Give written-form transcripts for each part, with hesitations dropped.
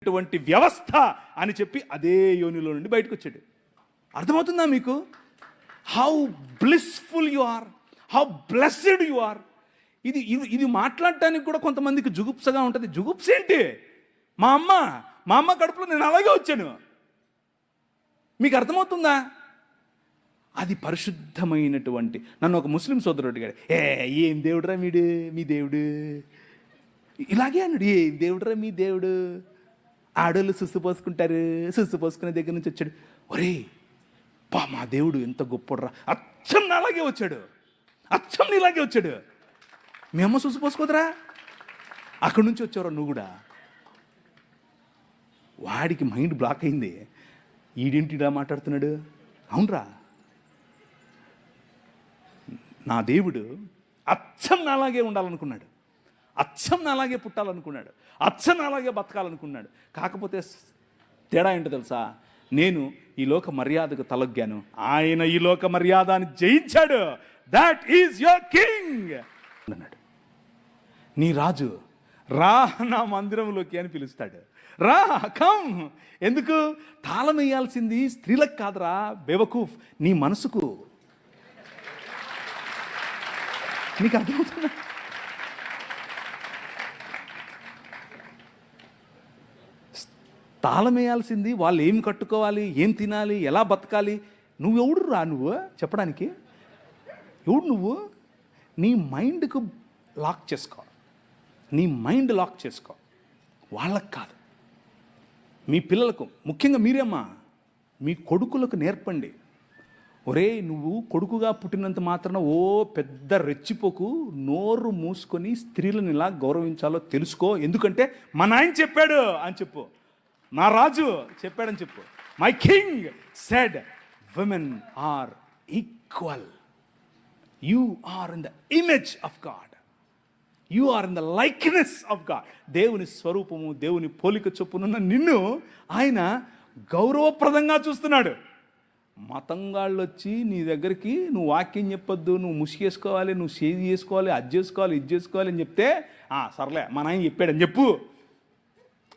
అటువంటి వ్యవస్థ అని చెప్పి అదే యోనిలో నుండి బయటకు వచ్చాడు. అర్థమవుతుందా మీకు? How blissful you are, how blessed you are. ఇది మాట్లాడటానికి కూడా కొంతమందికి జుగుప్సగా ఉంటుంది. జుగుప్స ఏంటి? మా అమ్మ కడుపులో నేను అలాగే వచ్చాను. మీకు అర్థమవుతుందా? అది పరిశుద్ధమైనటువంటి. నన్ను ఒక ముస్లిం సోదరుడు అడిగాడు, ఏం దేవుడురా మీ దేవుడు ఇలాగే అన్నాడు. ఏం దేవుడురా మీ దేవుడు, ఆడోళ్ళు సుస్సు పోసుకుంటారు, సుస్సు పోసుకునే దగ్గర నుంచి వచ్చాడు. ఒరే మా దేవుడు ఎంత గొప్పడురా, అచ్చం నాలాగే వచ్చాడు, అచ్చం నీలాగే వచ్చాడు. మీ అమ్మ సుస్సు పోసుకోదురా, అక్కడి నుంచి వచ్చావురా నువ్వు కూడా. వాడికి మైండ్ బ్లాక్ అయింది. ఈడేంటి ఇలా మాట్లాడుతున్నాడు? అవునరా, నా దేవుడు అచ్చం నాలాగే ఉండాలనుకున్నాడు, అచ్చం నాలాగే పుట్టాలనుకున్నాడు, అచ్చం నాలాగే బతకాలనుకున్నాడు. కాకపోతే తేడా ఏంటో తెలుసా? నేను ఈ లోక మర్యాదకు తలొగ్గాను, ఆయన ఈ లోక మర్యాదని జయించాడు. దట్ ఈజ్ యువర్ కింగ్ అన్నాడు. నీ రాజు రా నా మందిరంలోకి అని పిలుస్తాడు. రా, కమ్. ఎందుకు? తాళం వేయాల్సింది స్త్రీలకు కాదురా బేవకూఫ్, నీ మనసుకు. నీకు అర్థమవుతుందా? తాళం వేయాల్సింది వాళ్ళు ఏం కట్టుకోవాలి, ఏం తినాలి, ఎలా బతకాలి. నువ్వెవడు రా నువ్వు చెప్పడానికి? ఎవడు నువ్వు? నీ మైండ్కు లాక్ చేసుకో, నీ మైండ్ లాక్ చేసుకో. వాళ్ళకు కాదు, మీ పిల్లలకు, ముఖ్యంగా మీరేమ్మా మీ కొడుకులకు నేర్పండి. ఒరే నువ్వు కొడుకుగా పుట్టినంత మాత్రాన ఓ పెద్ద రెచ్చిపోకు, నోరు మూసుకొని స్త్రీలను ఇలా గౌరవించాలో తెలుసుకో. ఎందుకంటే మా నాయన చెప్పాడు అని చెప్పు, నా రాజు చెప్పాడని చెప్పు. My king said women are equal. You are in the image of God, you are in the likeness of God. దేవుని స్వరూపము, దేవుని పోలిక చొప్పునున్న నిన్ను ఆయన గౌరవప్రదంగా చూస్తున్నాడు. మతంగాళ్ళు వచ్చి నీ దగ్గరికి నువ్వు వాక్యం చెప్పొద్దు, నువ్వు ముసిగేసుకోవాలి, నువ్వు సేది చేసుకోవాలి, అది చేసుకోవాలి, ఇది చేసుకోవాలి అని చెప్తే సర్లే మా నాయన చెప్పాడని చెప్పు.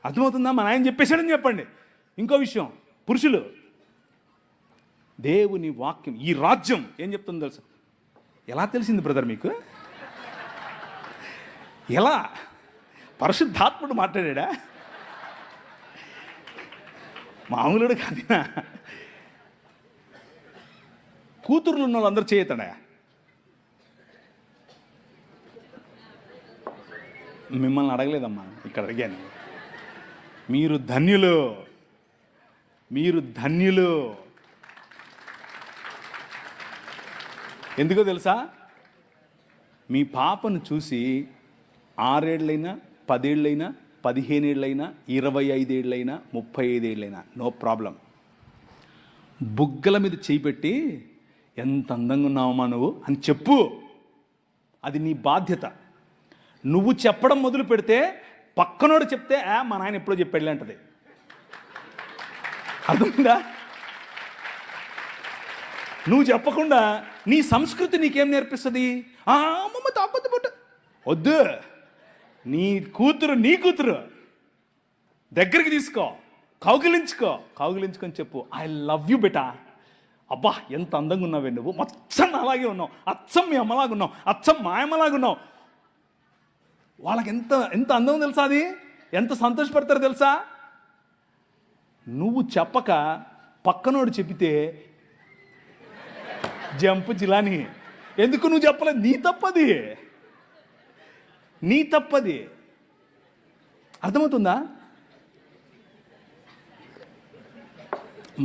అర్థమవుతుందా? మా నాయన చెప్పేశాడని చెప్పండి. ఇంకో విషయం, పురుషులు, దేవుని వాక్యం, ఈ రాజ్యం ఏం చెప్తుందో తెలుసు? ఎలా తెలిసింది బ్రదర్ మీకు? ఎలా? పరిశుద్ధాత్ముడు మాట్లాడా? మామూలుడు కాదినా? కూతుర్లు ఉన్న వాళ్ళందరూ చేయతాడా? మిమ్మల్ని అడగలేదమ్మా, ఇక్కడ అడిగాను. మీరు ధన్యులు, మీరు ధన్యులు. ఎందుకో తెలుసా? మీ పాపను చూసి 6 ఏళ్ళైనా 10 ఏళ్ళైనా 15 ఏళ్ళైనా 25 ఏళ్ళైనా 35 ఏళ్ళైనా నో ప్రాబ్లం. బుగ్గల మీద చేయి పెట్టి ఎంత అందంగా ఉన్నావమ్మా నువ్వు అని చెప్పు. అది నీ బాధ్యత. నువ్వు చెప్పడం మొదలు పెడితే పక్కనోడు చెప్తే మా నాయన ఎప్పుడో చెప్పాడు అంటది. అర్థమైందా? నువ్వు చెప్పకుండా నీ సంస్కృతి నీకేం నేర్పిస్తుంది? అమ్మమ్మ తాపొద్దు పుట్ట వద్దు. నీ కూతురు దగ్గరికి తీసుకో, కౌగిలించుకొని చెప్పు, ఐ లవ్ యూ బెటా. అబ్బా ఎంత అందంగా ఉన్నావే నువ్వు, అచ్చం అలాగే ఉన్నావు, అచ్చం మీ అమ్మలాగా ఉన్నావు, అచ్చం మా అమ్మలాగా ఉన్నావు. వాళ్ళకి ఎంత అందం తెలుసా? అది ఎంత సంతోషపడతారో తెలుసా? నువ్వు చెప్పక పక్కనోడు చెప్పితే జంపు జిలాని. ఎందుకు నువ్వు చెప్పలేదు? నీ తప్పది. అర్థమవుతుందా?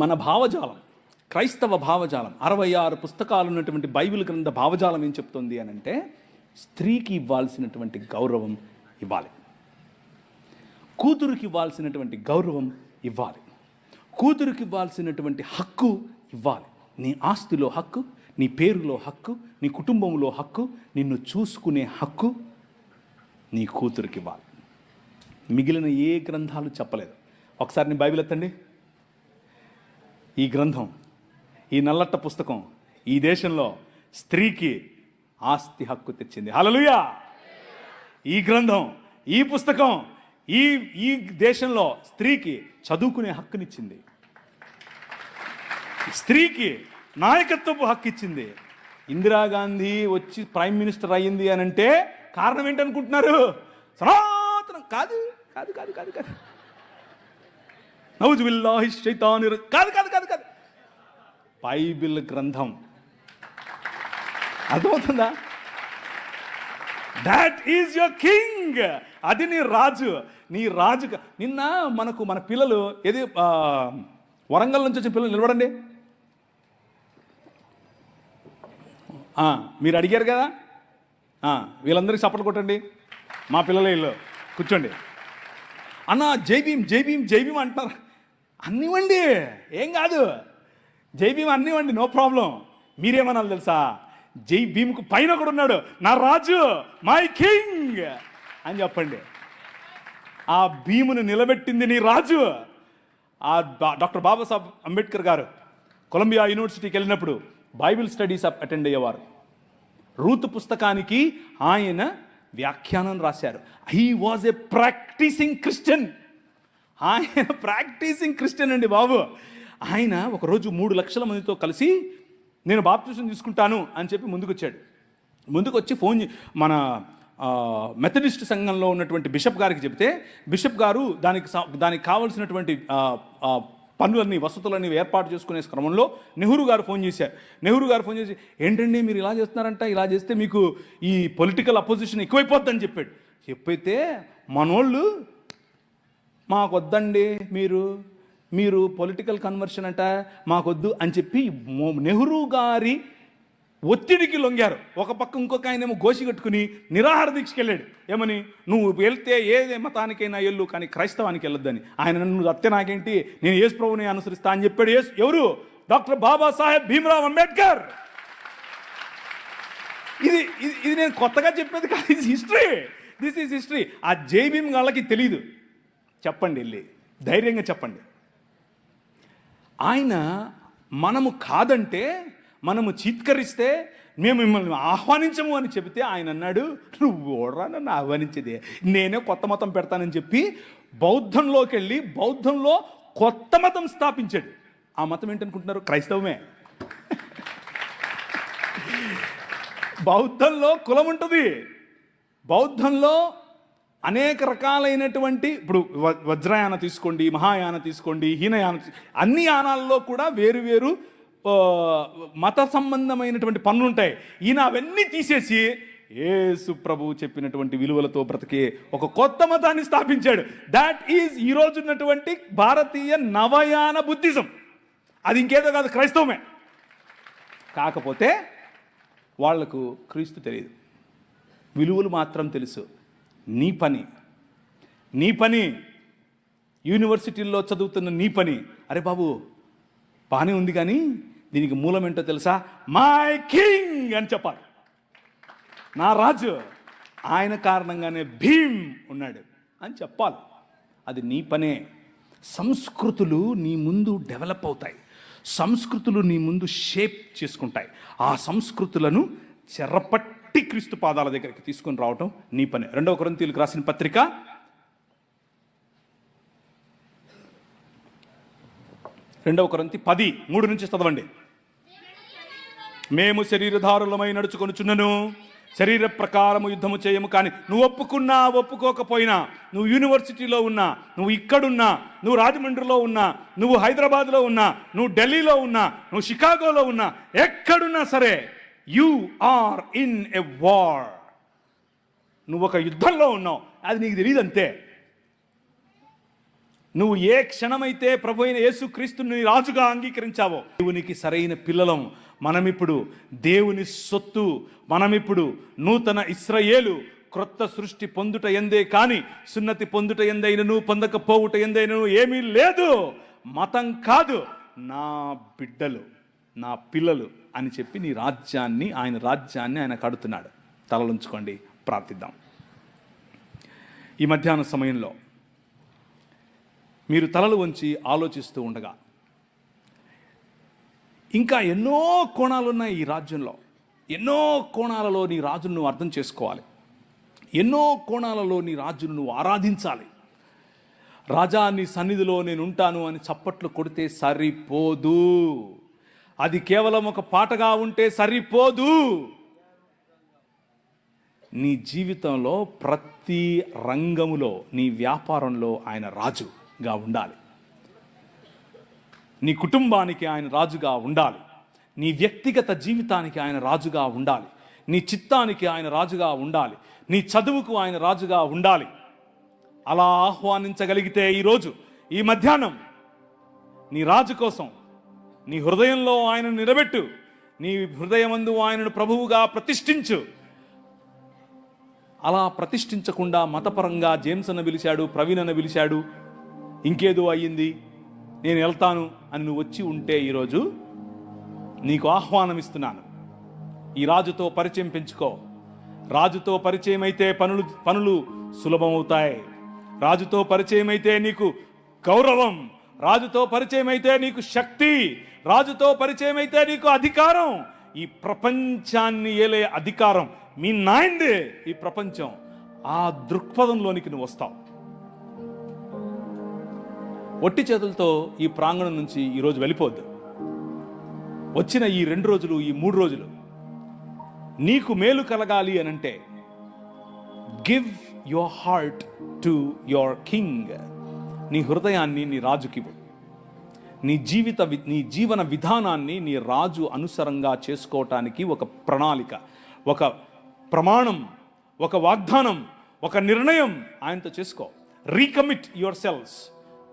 మన భావజాలం, క్రైస్తవ భావజాలం, 66 పుస్తకాలు ఉన్నటువంటి బైబిల్ గ్రంథ భావజాలం ఏం చెప్తుంది అని అంటే, స్త్రీకి ఇవ్వాల్సినటువంటి గౌరవం ఇవ్వాలి, కూతురికి ఇవ్వాల్సినటువంటి గౌరవం ఇవ్వాలి, కూతురికి ఇవ్వాల్సినటువంటి హక్కు ఇవ్వాలి. నీ ఆస్తిలో హక్కు, నీ పేరులో హక్కు, నీ కుటుంబంలో హక్కు, నిన్ను చూసుకునే హక్కు నీ కూతురికి ఇవ్వాలి. మిగిలిన ఏ గ్రంథాలు చెప్పలేదు. ఒకసారి నీ బైబిల్ ఎత్తండి. ఈ గ్రంథం, ఈ నల్లట్ట పుస్తకం ఈ దేశంలో స్త్రీకి ఆస్తి హక్కు తెచ్చింది. హల్లెలూయా! ఈ గ్రంథం, ఈ పుస్తకం ఈ ఈ దేశంలో స్త్రీకి చదువుకునే హక్కునిచ్చింది, స్త్రీకి నాయకత్వపు హక్కు ఇచ్చింది. ఇందిరాగాంధీ వచ్చి ప్రైమ్ మినిస్టర్ అయ్యింది అని అంటే కారణం ఏంటనుకుంటున్నారు? సనాతనం కాదు కాదు కాదు కాదు కాదు నౌజు బిల్లాహి శైతానిర్ కాదు కాదు కాదు కాదు బైబిల్ గ్రంథం. అర్థమవుతుందా? That is your king. అది నీ రాజు. నీ రాజు. నిన్న మన పిల్లలు ఏది వరంగల్ నుంచి వచ్చిన పిల్లలు నిలబడండి. మీరు అడిగారు కదా, వీళ్ళందరికీ చప్పట్లు కొట్టండి. మా పిల్లలే ఇల్లు కూర్చోండి. అన్న జై భీమ్ జై భీమ్ జై భీమ్ అంటున్నారు. అన్నివ్వండి, ఏం కాదు, జై భీమ్ అన్నివ్వండి, నో ప్రాబ్లం. మీరేమనాలి తెలుసా? జై భీమ్కు పైన కూడా ఉన్నాడు నా రాజు, మై కింగ్ అని చెప్పండి. ఆ భీమును నిలబెట్టింది నీ రాజు. ఆ డాక్టర్ బాబాసాహెబ్ అంబేద్కర్ గారు కొలంబియా యూనివర్సిటీకి వెళ్ళినప్పుడు బైబిల్ స్టడీస్ అటెండ్ అయ్యేవారు. రూతు పుస్తకానికి ఆయన వ్యాఖ్యానం రాశారు. He was a practising Christian. ఆయన ప్రాక్టీసింగ్ క్రిస్టియన్ అండి బాబు. ఆయన ఒకరోజు 3 లక్షల మందితో కలిసి నేను బాప్టిజం తీసుకుంటాను అని చెప్పి ముందుకు వచ్చి మన మెథడిస్ట్ సంఘంలో ఉన్నటువంటి బిషప్ గారికి చెప్తే, బిషప్ గారు దానికి కావలసినటువంటి పనులన్నీ వసతులన్నీ ఏర్పాటు చేసుకునే క్రమంలో నెహ్రూ గారు ఫోన్ చేసి ఏంటండి మీరు ఇలా చేస్తున్నారంట, ఇలా చేస్తే మీకు ఈ పొలిటికల్ అపోజిషన్ ఎక్కువైపోద్దని చెప్పైతే మనోళ్ళు మాకొద్దండి, మీరు పొలిటికల్ కన్వర్షన్ అంట మాకొద్దు అని చెప్పి నెహ్రూ గారి ఒత్తిడికి లొంగారు. ఒక పక్క ఇంకొక ఆయనేమో గోసి కట్టుకుని నిరాహార దీక్షకి వెళ్ళాడు. ఏమని? నువ్వు వెళ్తే ఏ మతానికైనా వెళ్ళు, కానీ క్రైస్తవానికి వెళ్ళొద్దని. ఆయన నన్ను అత్తే నాకేంటి, నేను యేసు ప్రభువుని అనుసరిస్తా అని చెప్పాడు. ఎవరు? డాక్టర్ బాబాసాహెబ్ భీమ్రావ్ అంబేద్కర్. ఇది నేను కొత్తగా చెప్పేది కాదు, ఇది హిస్టరీ. This is history. ఆ జై భీమ్ వాళ్ళకి తెలీదు. చెప్పండి, వెళ్ళి ధైర్యంగా చెప్పండి. ఆయన మనము కాదంటే, మనము చీత్కరిస్తే మేము మిమ్మల్ని ఆహ్వానించము అని చెబితే ఆయన అన్నాడు, నువ్వు ఓడరా నన్ను ఆహ్వానించేదే, నేనే కొత్త మతం పెడతానని చెప్పి బౌద్ధంలోకి వెళ్ళి బౌద్ధంలో కొత్త మతం స్థాపించాడు. ఆ మతం ఏంటనుకుంటున్నారు? క్రైస్తవమే. బౌద్ధంలో కులం ఉంటుంది. బౌద్ధంలో అనేక రకాలైనటువంటి, ఇప్పుడు వజ్రయాన తీసుకోండి, మహాయాన తీసుకోండి, హీనయాన, అన్ని యానాల్లో కూడా వేరు మత సంబంధమైనటువంటి పనులు ఉంటాయి. ఈయన అవన్నీ తీసేసి యేసు ప్రభువు చెప్పినటువంటి విలువలతో బ్రతికే ఒక కొత్త మతాన్ని స్థాపించాడు. దాట్ ఈజ్ ఈరోజు ఉన్నటువంటి భారతీయ నవయాన బుద్ధిజం. అది ఇంకేదో కాదు, క్రైస్తవమే. కాకపోతే వాళ్లకు క్రీస్తు తెలియదు, విలువలు మాత్రం తెలుసు. నీ పని యూనివర్సిటీల్లో చదువుతున్న నీ పని, అరే బాబు బాగానే ఉంది కానీ దీనికి మూలం ఏంటో తెలుసా? మై కింగ్ అని చెప్పాలి. నా రాజు, ఆయన కారణంగానే భీమ్ ఉన్నాడు అని చెప్పాలి. అది నీ పనే. సంస్కృతులు నీ ముందు డెవలప్ అవుతాయి, సంస్కృతులు నీ ముందు షేప్ చేసుకుంటాయి. ఆ సంస్కృతులను చెరపట్టి క్రీస్తు పాదాల దగ్గరికి తీసుకొని రావటం నీ పనే. 2 కొరింథీయులకు రాసిన పత్రిక 2 కొరింథీ 10:3 నుంచి చదవండి. మేము శరీరధారులమై నడుచుకొనుచున్నను, శరీర ప్రకారము యుద్ధము చేయము. కానీ నువ్వు ఒప్పుకున్నా ఒప్పుకోకపోయినా, నువ్వు యూనివర్సిటీలో ఉన్నా, నువ్వు ఇక్కడున్నా, నువ్వు రాజమండ్రిలో ఉన్నా, నువ్వు హైదరాబాద్లో ఉన్నా, నువ్వు ఢిల్లీలో ఉన్నా, నువ్వు షికాగోలో ఉన్నా, ఎక్కడున్నా సరే, you are in a war. నువ్వు ఒక యుద్ధంలో ఉన్నావు, అది నీకు తెలియదు అంతే. నువ్వు ఏ క్షణమైతే ప్రభు అయిన యేసుక్రీస్తుని రాజుగా అంగీకరించావో, దేవునికి సరైన పిల్లలం. మనమిప్పుడు దేవుని సొత్తు, మనమిప్పుడు నూతన ఇశ్రాయేలు, క్రొత్త సృష్టి పొందుట ఎందే కానీ సున్నతి పొందుట ఎందైనను పొందకపోవుట ఎందైనను ఏమీ లేదు. మతం కాదు, నా బిడ్డలు, నా పిల్లలు అని చెప్పి నీ రాజ్యాన్ని, ఆయన రాజ్యాన్ని ఆయన కడుతున్నాడు. తలలుంచుకోండి, ప్రార్థిద్దాం. ఈ మధ్యాహ్న సమయంలో మీరు తలలు వంచి ఆలోచిస్తూ ఉండగా, ఇంకా ఎన్నో కోణాలు ఉన్నాయి ఈ రాజ్యంలో. ఎన్నో కోణాలలో నీ రాజును నువ్వు అర్థం చేసుకోవాలి, ఎన్నో కోణాలలో నీ రాజును నువ్వు ఆరాధించాలి. రాజా నీ సన్నిధిలో నేను ఉంటాను అని చప్పట్లు కొడితే సరిపోదు. అది కేవలం ఒక పాటగా ఉంటే సరిపోదు. నీ జీవితంలో ప్రతి రంగములో, నీ వ్యాపారంలో ఆయన రాజుగా ఉండాలి. నీ కుటుంబానికి ఆయన రాజుగా ఉండాలి. నీ వ్యక్తిగత జీవితానికి ఆయన రాజుగా ఉండాలి. నీ చిత్తానికి ఆయన రాజుగా ఉండాలి. నీ చదువుకు ఆయన రాజుగా ఉండాలి. అలా ఆహ్వానించగలిగితే ఈరోజు ఈ మధ్యాహ్నం నీ రాజు కోసం నీ హృదయంలో ఆయనను నిలబెట్టు. నీ హృదయమందు ఆయనను ప్రభువుగా ప్రతిష్ఠించు. అలా ప్రతిష్ఠించకుండా మతపరంగా జేమ్స్ అన్న పిలిచాడు, ప్రవీణ్ అన్న పిలిచాడు, ఇంకేదో అయ్యింది, నేను వెళ్తాను అని నువ్వు వచ్చి ఉంటే ఈరోజు నీకు ఆహ్వానం ఇస్తున్నాను. ఈ రాజుతో పరిచయం పెంచుకో. రాజుతో పరిచయం అయితే పనులు సులభమవుతాయి. రాజుతో పరిచయం అయితే నీకు గౌరవం, రాజుతో పరిచయం అయితే నీకు శక్తి, రాజుతో పరిచయం అయితే నీకు అధికారం. ఈ ప్రపంచాన్ని ఏలే అధికారం మీ నాయందే ఈ ప్రపంచం. ఆ దృక్పథంలోనికి నువ్వు వస్తావు. ఒట్టి చేతులతో ఈ ప్రాంగణం నుంచి ఈరోజు వెళ్ళిపోద్దు. వచ్చిన ఈ 2 రోజులు, ఈ 3 రోజులు నీకు మేలు కలగాలి అనంటే give your heart to your king. నీ హృదయాన్ని నీ రాజుకివ్వు. నీ జీవన విధానాన్ని నీ రాజు అనుసరంగా చేసుకోవటానికి ఒక ప్రణాళిక, ఒక ప్రమాణం, ఒక వాగ్దానం, ఒక నిర్ణయం ఆయనతో చేసుకో. Recommit your cells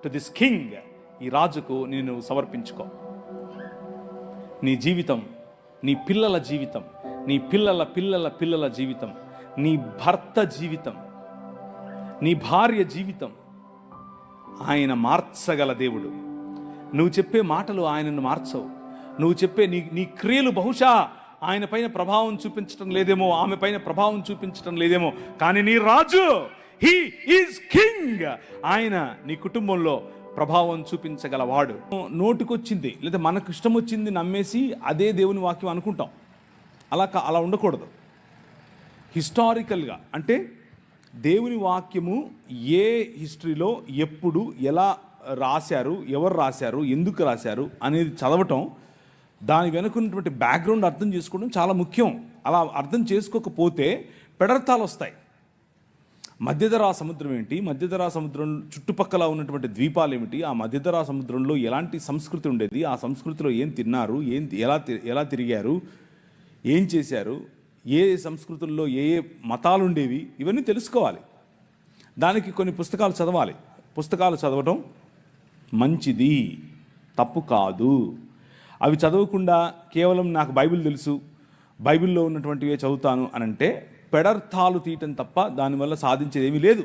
to this king. ఈ రాజుకు నేను సమర్పించుకో. నీ జీవితం, నీ పిల్లల జీవితం, నీ పిల్లల పిల్లల పిల్లల జీవితం, నీ భర్త జీవితం, నీ భార్య జీవితం ఆయన మార్చగల దేవుడు. నువ్వు చెప్పే మాటలు ఆయనను మార్చవు. నువ్వు చెప్పే నీ క్రియలు బహుశా ఆయన పైన ప్రభావం చూపించడం లేదేమో, ఆమె పైన ప్రభావం చూపించడం లేదేమో, కానీ నీ రాజు, హీ ఈజ్ కింగ్. ఆయన నీ కుటుంబంలో ప్రభావం చూపించగలవాడు. నోటికొచ్చింది లేదా మనకు ఇష్టం వచ్చింది నమ్మేసి అదే దేవుని వాక్యం అనుకుంటాం. అలా ఉండకూడదు. హిస్టారికల్గా అంటే దేవుని వాక్యము ఏ హిస్టరీలో ఎప్పుడు ఎలా రాశారు, ఎవరు రాశారు, ఎందుకు రాశారు అనేది చదవటం, దాని వెనుకున్నటువంటి బ్యాక్గ్రౌండ్ అర్థం చేసుకోవడం చాలా ముఖ్యం. అలా అర్థం చేసుకోకపోతే పెడర్థాలు వస్తాయి. మధ్యధరా సముద్రం ఏంటి, మధ్యధరా సముద్రం చుట్టుపక్కల ఉన్నటువంటి ద్వీపాలు ఏమిటి, ఆ మధ్యధరా సముద్రంలో ఎలాంటి సంస్కృతి ఉండేది, ఆ సంస్కృతిలో ఏం తిన్నారు, ఎలా తిరిగారు, ఏం చేశారు, ఏ సంస్కృతుల్లో ఏ మతాలు ఉండేవి, ఇవన్నీ తెలుసుకోవాలి. దానికి కొన్ని పుస్తకాలు చదవాలి. పుస్తకాలు చదవటం మంచిది, తప్పు కాదు. అవి చదవకుండా కేవలం నాకు బైబిల్ తెలుసు, బైబిల్లో ఉన్నటువంటివే చదువుతాను అనంటే పెడర్థాలు తీయటం తప్ప దానివల్ల సాధించేది ఏమీ లేదు.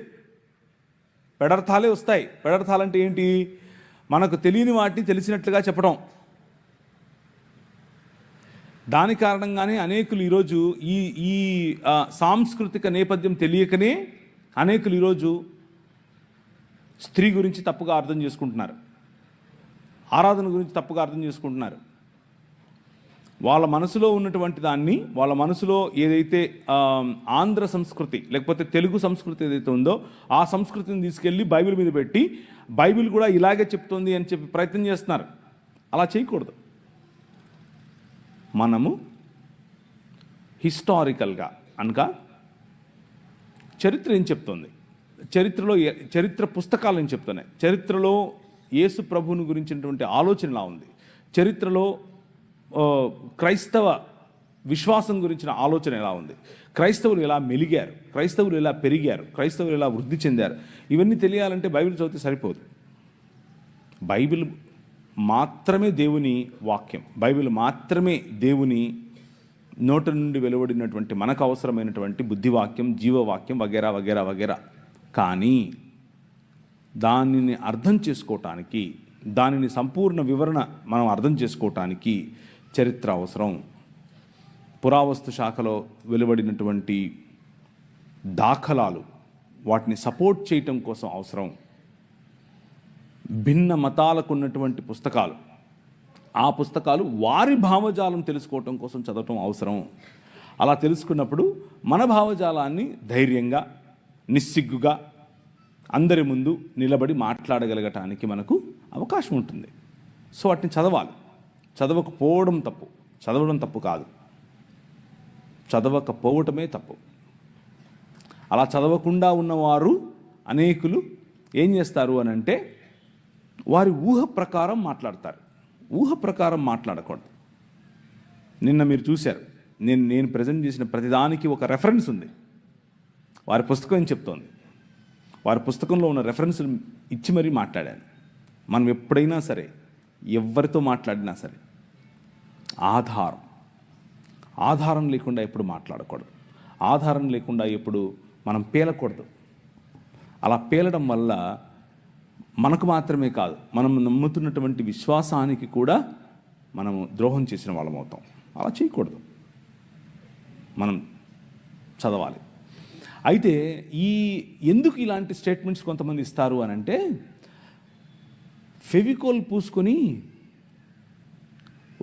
పెడర్థాలే వస్తాయి. పెడర్థాలంటే ఏంటి? మనకు తెలియని వాటిని తెలిసినట్లుగా చెప్పడం. దాని కారణంగానే అనేకులు ఈరోజు ఈ సాంస్కృతిక నేపథ్యం తెలియకనే అనేకులు ఈరోజు స్త్రీ గురించి తప్పుగా అర్థం చేసుకుంటున్నారు, ఆరాధన గురించి తప్పుగా అర్థం చేసుకుంటున్నారు. వాళ్ళ మనసులో ఉన్నటువంటి దాన్ని, వాళ్ళ మనసులో ఏదైతే ఆంధ్ర సంస్కృతి లేకపోతే తెలుగు సంస్కృతి ఏదైతే ఉందో ఆ సంస్కృతిని తీసుకెళ్ళి బైబిల్ మీద పెట్టి బైబిల్ కూడా ఇలాగే చెప్తుంది అని చెప్పి ప్రయత్నం చేస్తున్నారు. అలా చేయకూడదు. మనము హిస్టారికల్గా అనగా చరిత్ర ఏం చెప్తుంది, చరిత్ర పుస్తకాలు ఏం చెప్తున్నాయి, చరిత్రలో యేసు ప్రభువుని గురించినటువంటి ఆలోచన ఎలా ఉంది, చరిత్రలో క్రైస్తవ విశ్వాసం గురించిన ఆలోచన ఎలా ఉంది, క్రైస్తవులు ఎలా మెలిగారు, క్రైస్తవులు ఎలా పెరిగారు, క్రైస్తవులు ఎలా వృద్ధి చెందారు, ఇవన్నీ తెలియాలంటే బైబిల్ చదివితే సరిపోదు. బైబిల్ మాత్రమే దేవుని వాక్యం, బైబిల్ మాత్రమే దేవుని నోట నుండి వెలువడినటువంటి మనకు అవసరమైనటువంటి బుద్ధివాక్యం, జీవవాక్యం వగేరా వగేరా వగేరా. కానీ దానిని అర్థం చేసుకోవటానికి, దానిని సంపూర్ణ వివరణ మనం అర్థం చేసుకోవటానికి చరిత్ర అవసరం. పురావస్తు శాఖలో వెలువడినటువంటి దాఖలాలు వాటిని సపోర్ట్ చేయటం కోసం అవసరం. భిన్న మతాలకు ఉన్నటువంటి పుస్తకాలు, ఆ పుస్తకాలు వారి భావజాలం తెలుసుకోవటం కోసం చదవటం అవసరం. అలా తెలుసుకున్నప్పుడు మన భావజాలాన్ని ధైర్యంగా, నిస్సిగ్గుగా అందరి ముందు నిలబడి మాట్లాడగలగటానికి మనకు అవకాశం ఉంటుంది. సో వాటిని చదవాలి. చదవకపోవడం తప్పు, చదవడం తప్పు కాదు, చదవకపోవటమే తప్పు. అలా చదవకుండా ఉన్నవారు అనేకులు ఏం చేస్తారు అని అంటే వారి ఊహ ప్రకారం మాట్లాడతారు. ఊహ ప్రకారం మాట్లాడకూడదు. నిన్న మీరు చూశారు, నేను ప్రజెంట్ చేసిన ప్రతిదానికి ఒక రెఫరెన్స్ ఉంది. వారి పుస్తకం ఏం చెప్తోంది, వారి పుస్తకంలో ఉన్న రెఫరెన్స్లు ఇచ్చి మరీ మాట్లాడాను. మనం ఎప్పుడైనా సరే ఎవరితో మాట్లాడినా సరే ఆధారం లేకుండా ఎప్పుడు మాట్లాడకూడదు. ఆధారం లేకుండా ఎప్పుడు మనం పేలకూడదు. అలా పేలడం వల్ల మనకు మాత్రమే కాదు, మనం నమ్ముతున్నటువంటి విశ్వాసానికి కూడా మనము ద్రోహం చేసిన వాళ్ళం అవుతాం. అలా చేయకూడదు. మనం చదవాలి. అయితే ఎందుకు ఇలాంటి స్టేట్మెంట్స్ కొంతమంది ఇస్తారు అని అంటే, ఫెవికోల్ పూసుకొని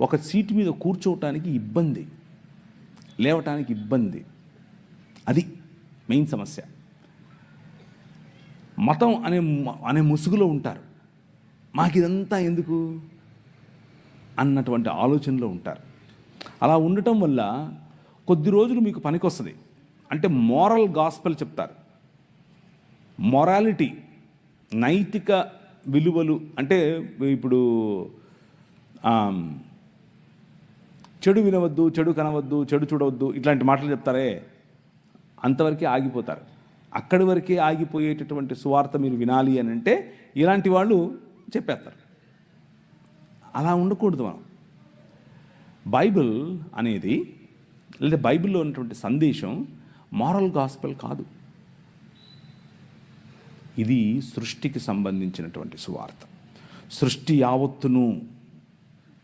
ఒక సీటు మీద కూర్చోవటానికి ఇబ్బంది, లేవటానికి ఇబ్బంది, అది మెయిన్ సమస్య. మతం అనే ముసుగులో ఉంటారు. మాకిదంతా ఎందుకు అన్నటువంటి ఆలోచనలో ఉంటారు. అలా ఉండటం వల్ల కొద్ది రోజులు మీకు పనికొస్తుంది. అంటే మోరల్ గాస్పెల్ చెప్తారు. మొరాలిటీ, నైతిక విలువలు, అంటే ఇప్పుడు చెడు వినవద్దు, చెడు కనవద్దు, చెడు చూడవద్దు, ఇట్లాంటి మాటలు చెప్తారే, అంతవరకే ఆగిపోతారు. అక్కడి వరకే ఆగిపోయేటటువంటి సువార్త మీరు వినాలి అని అంటే ఇలాంటి వాళ్ళు చెప్పేస్తారు. అలా ఉండకూడదు. మనం బైబిల్ అనేది, లేదా బైబిల్లో ఉన్నటువంటి సందేశం మారల్ గాస్పెల్ కాదు. ఇది సృష్టికి సంబంధించినటువంటి సువార్త. సృష్టి యావత్తును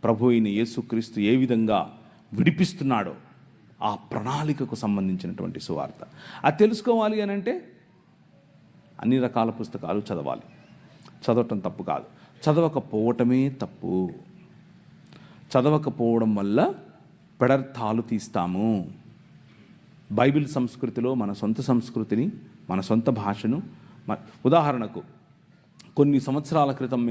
ప్రభు అయిన యేసుక్రీస్తు ఏ విధంగా విడిపిస్తున్నాడో ఆ ప్రణాళికకు సంబంధించినటువంటి సువార్త. అది తెలుసుకోవాలి అని అంటే అన్ని రకాల పుస్తకాలు చదవాలి. చదవటం తప్పు కాదు, చదవకపోవటమే తప్పు. చదవకపోవడం వల్ల పెడర్థాలు తీస్తాము. బైబిల్ సంస్కృతిలో మన సొంత సంస్కృతిని, మన సొంత భాషను, ఉదాహరణకు కొన్ని సంవత్సరాల క్రితం